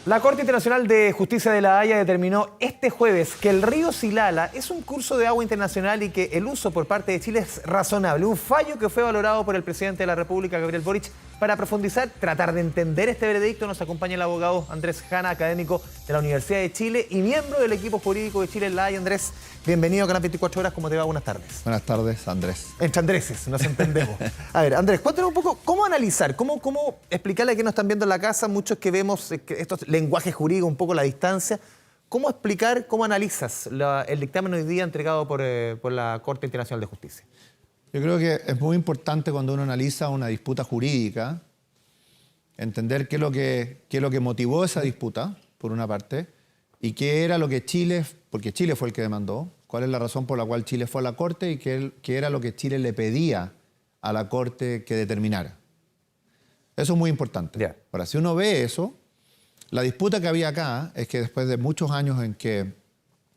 La Corte Internacional de Justicia de La Haya determinó este jueves que el río Silala es un curso de agua internacional y que el uso por parte de Chile es razonable. Un fallo que fue valorado por el presidente de la República, Gabriel Boric. Para profundizar, tratar de entender este veredicto, nos acompaña el abogado Andrés Jana, académico de la Universidad de Chile y miembro del equipo jurídico de Chile en La Haya. Andrés, bienvenido a Canal 24 Horas. ¿Cómo te va? Buenas tardes. Buenas tardes, Andrés. Entre Andréses, nos entendemos. A ver, Andrés, cuéntanos un poco cómo analizar, cómo explicarle a quienes nos están viendo en la casa, muchos que vemos estos lenguajes jurídicos, un poco la distancia. ¿Cómo explicar, cómo analizas el dictamen hoy día entregado por la Corte Internacional de Justicia? Yo creo que es muy importante cuando uno analiza una disputa jurídica, entender qué es lo que motivó esa disputa, por una parte, y qué era lo que Chile, porque Chile fue el que demandó, cuál es la razón por la cual Chile fue a la Corte y qué era lo que Chile le pedía a la Corte que determinara. Eso es muy importante. Yeah. Ahora, si uno ve eso, la disputa que había acá es que después de muchos años en que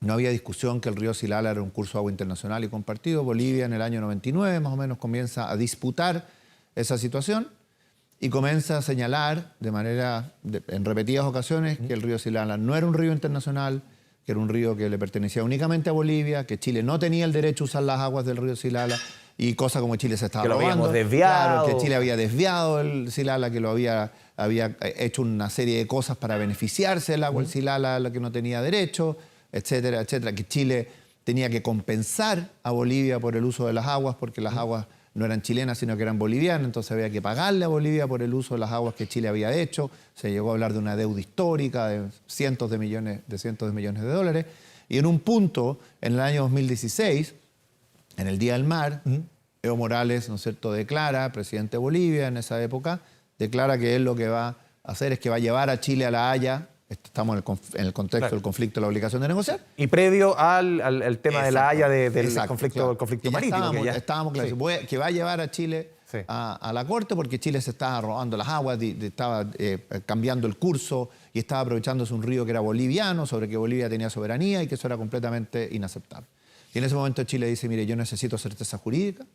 no había discusión que el río Silala era un curso de agua internacional y compartido, Bolivia en el año 99 más o menos comienza a disputar esa situación y comienza a señalar en repetidas ocasiones que el río Silala no era un río internacional, que era un río que le pertenecía únicamente a Bolivia, que Chile no tenía el derecho a usar las aguas del río Silala y cosas como Chile se estaba robando. Que lo habíamos desviado. Claro, que Chile había desviado el Silala, que lo había hecho una serie de cosas para beneficiarse del agua del Silala, a la que no tenía derecho, etcétera, etcétera. Que Chile tenía que compensar a Bolivia por el uso de las aguas, porque las aguas no eran chilenas, sino que eran bolivianas, entonces había que pagarle a Bolivia por el uso de las aguas que Chile había hecho. Se llegó a hablar de una deuda histórica de cientos de millones de dólares. Y en un punto, en el año 2016, en el Día del Mar, Evo Morales, ¿no es cierto?, declara, presidente de Bolivia en esa época, declara que él lo que va a hacer es que va a llevar a Chile a La Haya. Estamos en el contexto del conflicto, la obligación de negociar. Y previo al tema de La Haya, del conflicto marítimo. Estábamos claros, que va a llevar a Chile a la Corte porque Chile se estaba robando las aguas, estaba cambiando el curso y estaba aprovechándose un río que era boliviano, sobre que Bolivia tenía soberanía y que eso era completamente inaceptable. Y en ese momento Chile dice, mire, yo necesito certeza jurídica,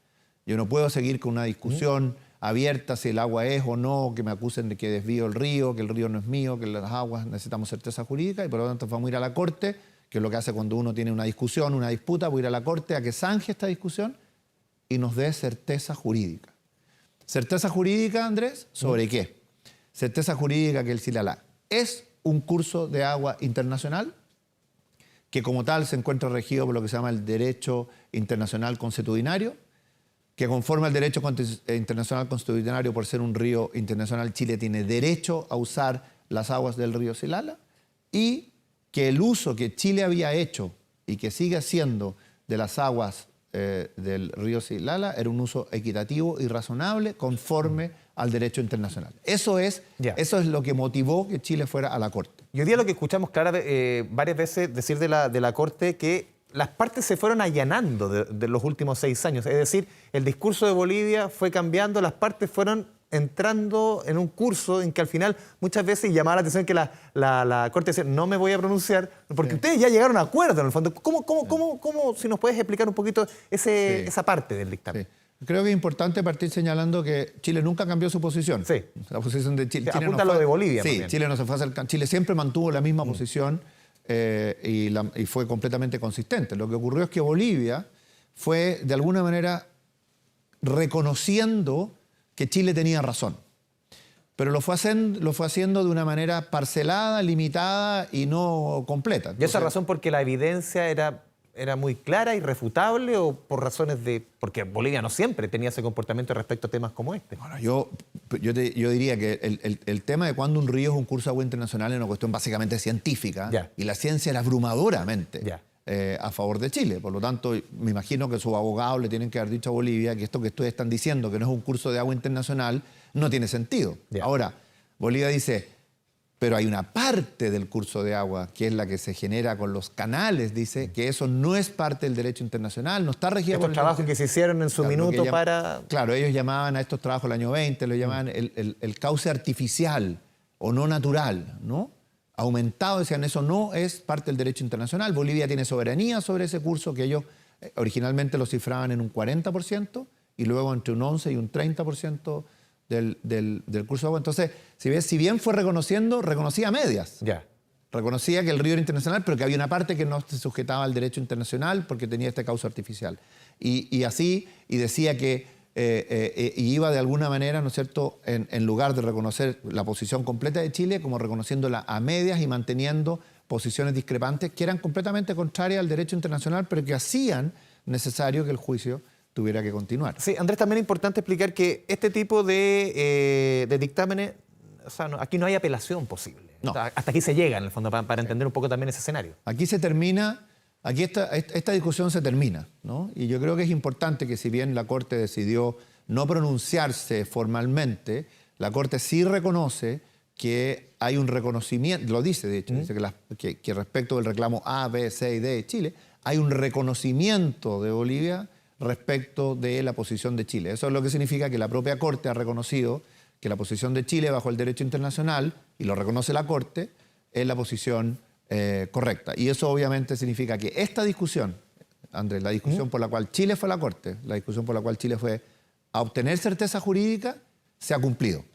yo no puedo seguir con una discusión abierta si el agua es o no, que me acusen de que desvío el río, que el río no es mío, que las aguas necesitamos certeza jurídica y por lo tanto vamos a ir a la Corte, que es lo que hace cuando uno tiene una discusión, una disputa, voy a ir a la Corte a que zanje esta discusión y nos dé certeza jurídica. ¿Certeza jurídica, Andrés? ¿Sobre qué? Certeza jurídica que el Silala es un curso de agua internacional que como tal se encuentra regido por lo que se llama el derecho internacional consuetudinario, que conforme al derecho internacional consuetudinario, por ser un río internacional, Chile tiene derecho a usar las aguas del río Silala y que el uso que Chile había hecho y que sigue haciendo de las aguas del río Silala era un uso equitativo y razonable conforme al derecho internacional. Eso es lo que motivó que Chile fuera a la Corte. Y hoy día lo que escuchamos varias veces decir de la Corte que las partes se fueron allanando de los últimos 6 años. Es decir, el discurso de Bolivia fue cambiando, las partes fueron entrando en un curso en que al final muchas veces llamaba la atención que la Corte decía, no me voy a pronunciar, porque ustedes ya llegaron a acuerdo en el fondo. ¿Cómo si nos puedes explicar un poquito esa parte del dictamen? Sí. Creo que es importante partir señalando que Chile nunca cambió su posición. Sí. La posición de Chile. Apunta lo de Bolivia. Sí, Chile no se fue a hacer. Chile siempre mantuvo la misma posición. Y fue completamente consistente. Lo que ocurrió es que Bolivia fue, de alguna manera, reconociendo que Chile tenía razón. Pero lo fue haciendo de una manera parcelada, limitada y no completa. Entonces, ¿y esa razón porque la evidencia era muy clara, irrefutable, o por razones porque Bolivia no siempre tenía ese comportamiento respecto a temas como este? Bueno, yo diría que el tema de cuándo un río es un curso de agua internacional es una cuestión básicamente científica y la ciencia era abrumadoramente a favor de Chile. Por lo tanto, me imagino que sus abogados le tienen que haber dicho a Bolivia que esto que ustedes están diciendo, que no es un curso de agua internacional, no tiene sentido. Ahora, Bolivia dice, pero hay una parte del curso de agua que es la que se genera con los canales, dice que eso no es parte del derecho internacional, no está regido por estos trabajos que se hicieron en su minuto para... Claro, ellos llamaban a estos trabajos el año 20, lo llamaban el cauce artificial o no natural, ¿no? Aumentado, decían, eso no es parte del derecho internacional. Bolivia tiene soberanía sobre ese curso que ellos originalmente lo cifraban en un 40% y luego entre un 11 y un 30% del curso de agua. Entonces, si bien fue reconocía a medias. Ya. Reconocía que el río era internacional, pero que había una parte que no se sujetaba al derecho internacional porque tenía este cauce artificial. Y decía que iba de alguna manera, ¿no es cierto?, en lugar de reconocer la posición completa de Chile, como reconociéndola a medias y manteniendo posiciones discrepantes que eran completamente contrarias al derecho internacional, pero que hacían necesario que el juicio tuviera que continuar. Sí, Andrés, también es importante explicar que este tipo de dictámenes, o sea, aquí no hay apelación posible. No. O sea, hasta aquí se llega, en el fondo, para entender un poco también ese escenario. Aquí se termina, esta discusión se termina, ¿no? Y yo creo que es importante que si bien la Corte decidió no pronunciarse formalmente, la Corte sí reconoce que hay un reconocimiento, lo dice de hecho, dice que respecto del reclamo A, B, C y D de Chile, hay un reconocimiento de Bolivia respecto de la posición de Chile. Eso es lo que significa que la propia Corte ha reconocido que la posición de Chile bajo el derecho internacional, y lo reconoce la Corte, es la posición correcta. Y eso obviamente significa que esta discusión, Andrés, la discusión por la cual Chile fue a la Corte, la discusión por la cual Chile fue a obtener certeza jurídica, se ha cumplido.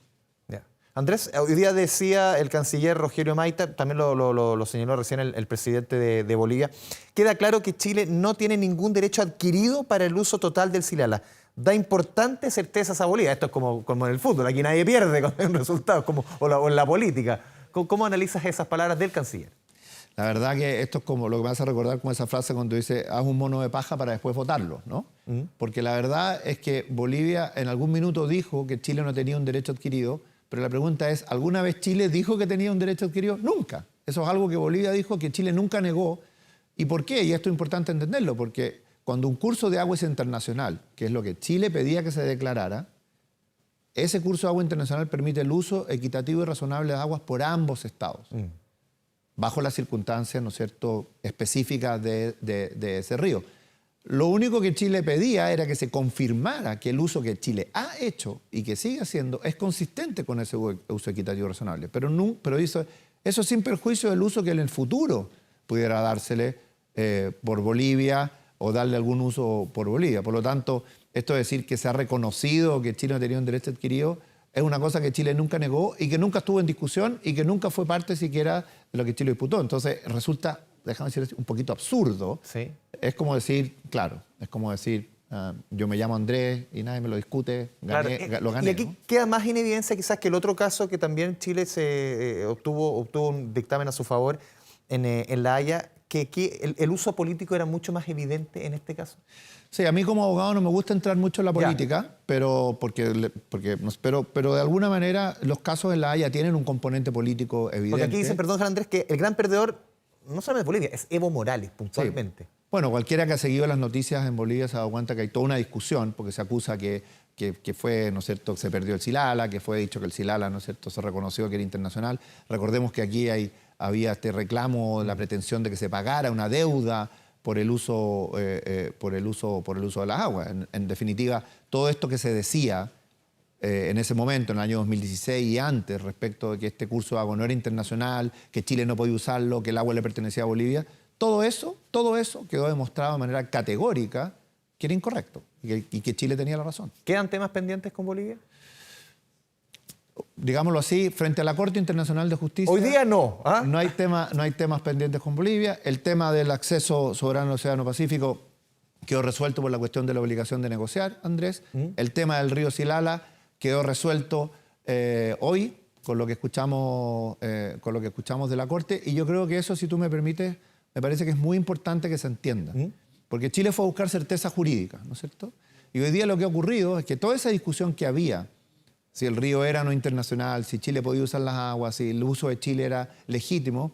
Ya. Andrés, hoy día decía el canciller Rogerio Maita, también lo señaló recién el presidente de Bolivia, queda claro que Chile no tiene ningún derecho adquirido para el uso total del Silala. Da importantes certezas a Bolivia. Esto es como en el fútbol, aquí nadie pierde con un resultado, o en la política. ¿Cómo analizas esas palabras del canciller? La verdad que esto es como lo que me hace recordar como esa frase cuando dice haz un mono de paja para después votarlo, ¿no? Porque la verdad es que Bolivia en algún minuto dijo que Chile no tenía un derecho adquirido, pero la pregunta es, ¿alguna vez Chile dijo que tenía un derecho adquirido? Nunca. Eso es algo que Bolivia dijo que Chile nunca negó. ¿Y por qué? Y esto es importante entenderlo, porque cuando un curso de agua es internacional, que es lo que Chile pedía que se declarara, ese curso de agua internacional permite el uso equitativo y razonable de aguas por ambos estados, bajo las circunstancias, ¿no es cierto?, específicas de ese río. Lo único que Chile pedía era que se confirmara que el uso que Chile ha hecho y que sigue haciendo es consistente con ese uso equitativo y razonable. Pero eso sin perjuicio del uso que en el futuro pudiera dársele por Bolivia o darle algún uso por Bolivia. Por lo tanto, esto de decir que se ha reconocido que Chile no tenía un derecho adquirido es una cosa que Chile nunca negó y que nunca estuvo en discusión y que nunca fue parte siquiera de lo que Chile disputó. Entonces resulta, déjame decir, un poquito absurdo. Sí. Es como decir, claro, es como decir, yo me llamo Andrés y nadie me lo discute, lo gané. Y aquí, ¿no?, queda más en evidencia quizás que el otro caso que también Chile obtuvo un dictamen a su favor en La Haya, que aquí el uso político era mucho más evidente en este caso. Sí, a mí como abogado no me gusta entrar mucho en la política, pero de alguna manera los casos en La Haya tienen un componente político evidente. Porque aquí dice, perdón, Andrés, que el gran perdedor no solamente es Bolivia, es Evo Morales, puntualmente. Sí. Bueno, cualquiera que ha seguido las noticias en Bolivia se ha dado cuenta que hay toda una discusión, porque se acusa que fue, ¿no es cierto?, se perdió el Silala, que fue dicho que el Silala, ¿no es cierto?, se reconoció que era internacional. Recordemos que aquí había este reclamo, la pretensión de que se pagara una deuda por el uso de las aguas. En definitiva, todo esto que se decía en ese momento, en el año 2016 y antes, respecto de que este curso de agua no era internacional, que Chile no podía usarlo, que el agua le pertenecía a Bolivia, todo eso quedó demostrado de manera categórica que era incorrecto y que Chile tenía la razón. ¿Quedan temas pendientes con Bolivia? Digámoslo así, frente a la Corte Internacional de Justicia... Hoy día no. ¿Ah? No hay temas pendientes con Bolivia. El tema del acceso soberano al Océano Pacífico quedó resuelto por la cuestión de la obligación de negociar, Andrés. El tema del río Silala quedó resuelto hoy con lo que escuchamos de la Corte. Y yo creo que eso, si tú me permites, me parece que es muy importante que se entienda. Porque Chile fue a buscar certeza jurídica, ¿no es cierto? Y hoy día lo que ha ocurrido es que toda esa discusión que había, si el río era o no internacional, si Chile podía usar las aguas, si el uso de Chile era legítimo,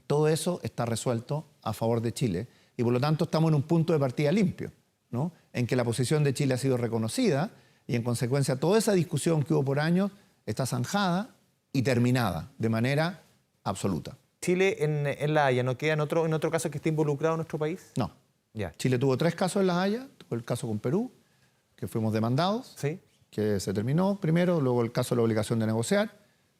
todo eso está resuelto a favor de Chile. Y por lo tanto estamos en un punto de partida limpio, ¿no?, en que la posición de Chile ha sido reconocida y en consecuencia toda esa discusión que hubo por años está zanjada y terminada de manera absoluta. ¿Chile en La Haya no queda en otro caso que esté involucrado en nuestro país? No. Ya. Chile tuvo 3 casos en La Haya, tuvo el caso con Perú, que fuimos demandados. Sí. Que se terminó primero, luego el caso de la obligación de negociar,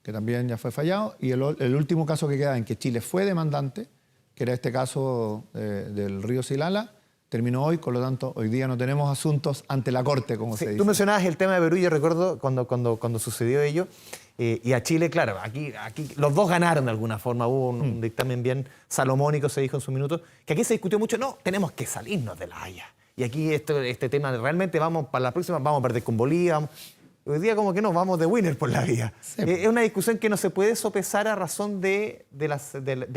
que también ya fue fallado, y el último caso que queda en que Chile fue demandante, que era este caso del río Silala, terminó hoy, por lo tanto, hoy día no tenemos asuntos ante la Corte, como se dice. Tú mencionabas el tema de Perú, yo recuerdo cuando sucedió ello, y a Chile, claro, aquí los dos ganaron de alguna forma, hubo un dictamen bien salomónico, se dijo en su minuto, que aquí se discutió mucho, no, tenemos que salirnos de La Haya. Y aquí este tema, realmente vamos para la próxima, vamos a perder con Bolivia, hoy día como que no, vamos de winner por la vía. Sí. Es una discusión que no se puede sopesar a razón del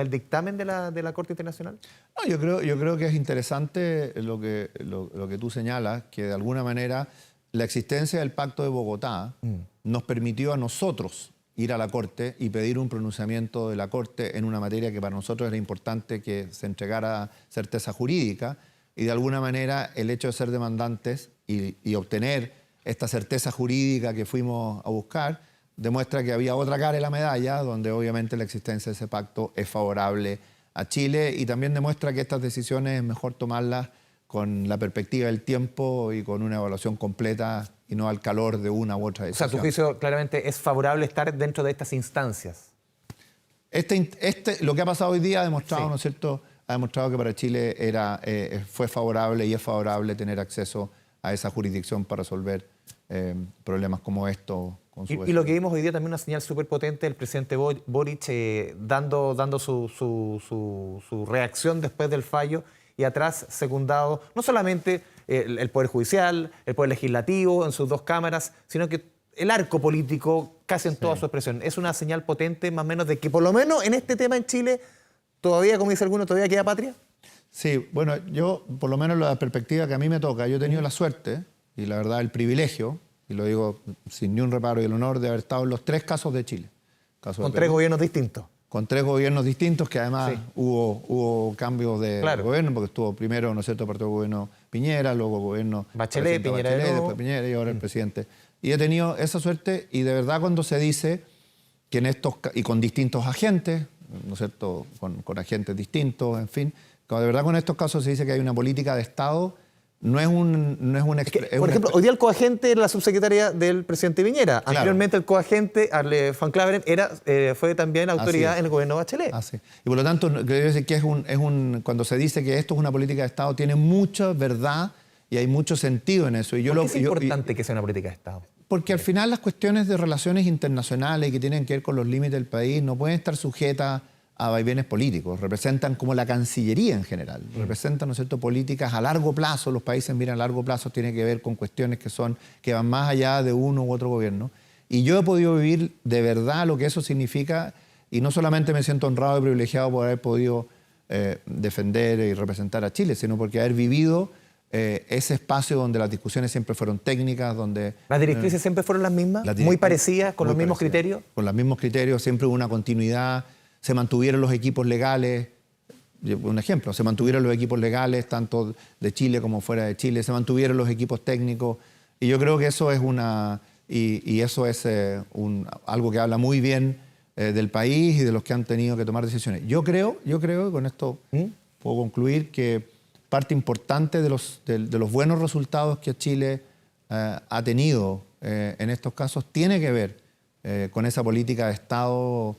dictamen de la Corte Internacional. No, yo creo que es interesante lo que tú señalas, que de alguna manera la existencia del Pacto de Bogotá nos permitió a nosotros ir a la Corte y pedir un pronunciamiento de la Corte en una materia que para nosotros era importante que se entregara certeza jurídica, y de alguna manera el hecho de ser demandantes y obtener esta certeza jurídica que fuimos a buscar demuestra que había otra cara de la medalla, donde obviamente la existencia de ese pacto es favorable a Chile, y también demuestra que estas decisiones es mejor tomarlas con la perspectiva del tiempo y con una evaluación completa y no al calor de una u otra decisión. O sea, tu juicio claramente es favorable estar dentro de estas instancias. Lo que ha pasado hoy día ha demostrado, sí, ¿no es cierto?, ha demostrado que para Chile fue favorable y es favorable tener acceso a esa jurisdicción para resolver problemas como esto. Y lo que vimos hoy día también una señal súper potente del presidente Boric dando su reacción después del fallo, y atrás secundado no solamente el Poder Judicial, el Poder Legislativo en sus dos cámaras, sino que el arco político casi en toda su expresión. Es una señal potente más o menos de que por lo menos en este tema en Chile todavía, como dice alguno, todavía queda patria. Sí, bueno, yo por lo menos la perspectiva que a mí me toca, yo he tenido la suerte y la verdad el privilegio, y lo digo sin ni un reparo, y el honor de haber estado en los 3 casos de Chile. Con 3 gobiernos distintos. Con 3 gobiernos distintos, que además sí, hubo cambios de gobierno, porque estuvo primero, ¿no es cierto?, partido de gobierno Piñera, luego gobierno Bachelet, después Piñera y ahora el presidente. Y he tenido esa suerte, y de verdad cuando se dice que en estos, y con distintos agentes, ¿no es cierto?, con agentes distintos, en fin, de verdad con estos casos se dice que hay una política de Estado. No es un por ejemplo, hoy día el coagente era la subsecretaria del presidente Piñera. Claro. Anteriormente el coagente, Arle Van Claveren, fue también autoridad en el gobierno de Bachelet. Y por lo tanto, quiero decir que cuando se dice que esto es una política de Estado, tiene mucha verdad y hay mucho sentido en eso. ¿Por qué es importante que sea una política de Estado? Porque al final las cuestiones de relaciones internacionales que tienen que ver con los límites del país no pueden estar sujetas a vaivenes políticos, representan como la Cancillería en general, representan, ¿no es cierto?, políticas a largo plazo, los países miran a largo plazo, tiene que ver con cuestiones que van más allá de uno u otro gobierno. Y yo he podido vivir de verdad lo que eso significa, y no solamente me siento honrado y privilegiado por haber podido defender y representar a Chile, sino porque haber vivido ese espacio donde las discusiones siempre fueron técnicas, donde... ¿Las directrices siempre fueron las mismas? ¿Muy parecidas, con los mismos criterios? Con los mismos criterios, siempre hubo una continuidad. Se mantuvieron los equipos legales, un ejemplo, se mantuvieron los equipos legales tanto de Chile como fuera de Chile, se mantuvieron los equipos técnicos, y yo creo que eso es algo que habla muy bien del país y de los que han tenido que tomar decisiones. Yo creo, con esto puedo concluir, que parte importante de los buenos resultados que Chile ha tenido en estos casos tiene que ver con esa política de Estado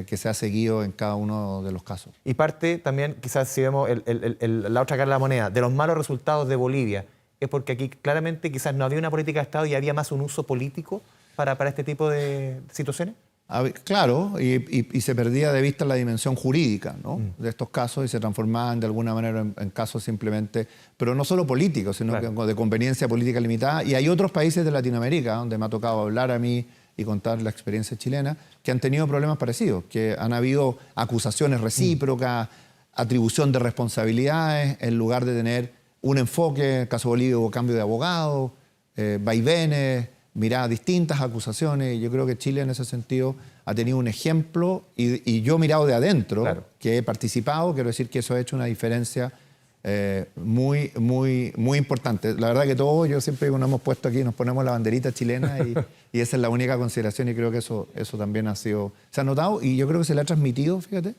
que se ha seguido en cada uno de los casos. Y parte también, quizás si vemos la otra cara de la moneda, de los malos resultados de Bolivia, es porque aquí claramente quizás no había una política de Estado y había más un uso político para este tipo de situaciones. Claro, y se perdía de vista la dimensión jurídica, ¿no?, de estos casos, y se transformaban de alguna manera en casos simplemente, pero no solo políticos, sino que de conveniencia política limitada. Y hay otros países de Latinoamérica donde me ha tocado hablar a mí y contar la experiencia chilena, que han tenido problemas parecidos, que han habido acusaciones recíprocas, atribución de responsabilidades, en lugar de tener un enfoque. En el caso de Bolivia hubo cambio de abogado, vaivenes, miradas distintas, acusaciones. Yo creo que Chile en ese sentido ha tenido un ejemplo, y yo mirado de adentro, que he participado, quiero decir que eso ha hecho una diferencia muy importante. La verdad que todos, yo siempre digo, nos hemos puesto aquí, nos ponemos la banderita chilena y esa es la única consideración, y creo que eso también se ha notado, y yo creo que se le ha transmitido, fíjate,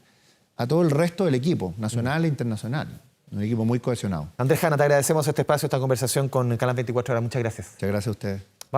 a todo el resto del equipo, nacional e internacional. Un equipo muy cohesionado. Andrés Jana, te agradecemos este espacio, esta conversación con Canal 24 Horas. Muchas gracias. Muchas gracias a ustedes.